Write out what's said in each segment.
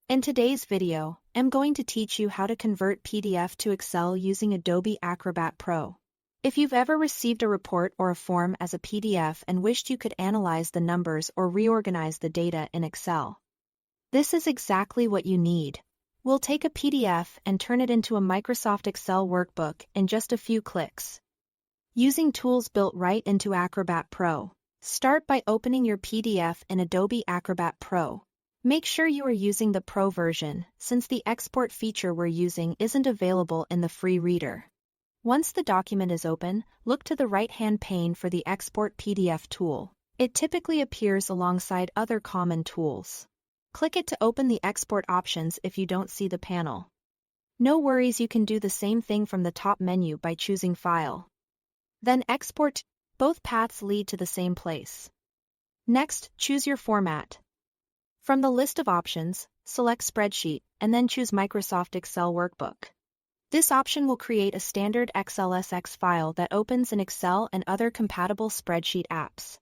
In today's video, I'm going to teach you how to convert PDF to Excel using Adobe Acrobat Pro. If you've ever received a report or a form as a PDF and wished you could analyze the numbers or reorganize the data in Excel, this is exactly what you need. We'll take a PDF and turn it into a Microsoft Excel workbook in just a few clicks. Using tools built right into Acrobat Pro, start by opening your PDF in Adobe Acrobat Pro. Make sure you are using the Pro version, since the export feature we're using isn't available in the free reader. Once the document is open, look to the right-hand pane for the Export PDF tool. It typically appears alongside other common tools. Click it to open the export options if you don't see the panel. No worries, you can do the same thing from the top menu by choosing File. Then Export. Both paths lead to the same place. Next, choose your format. From the list of options, select Spreadsheet and then choose Microsoft Excel Workbook. This option will create a standard XLSX file that opens in Excel and other compatible spreadsheet apps.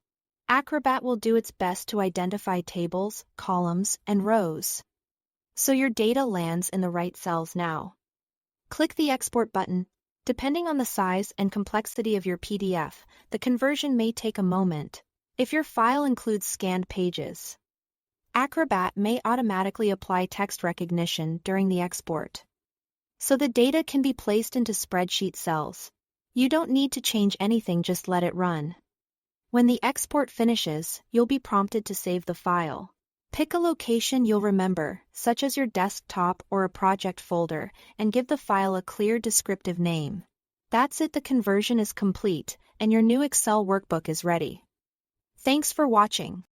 Acrobat will do its best to identify tables, columns, and rows, so your data lands in the right cells now. Click the Export button. Depending on the size and complexity of your PDF, the conversion may take a moment. If your file includes scanned pages, Acrobat may automatically apply text recognition during the export, so the data can be placed into spreadsheet cells. You don't need to change anything, just let it run. When the export finishes, you'll be prompted to save the file. Pick a location you'll remember, such as your desktop or a project folder, and give the file a clear descriptive name. That's it, the conversion is complete, and your new Excel workbook is ready. Thanks for watching.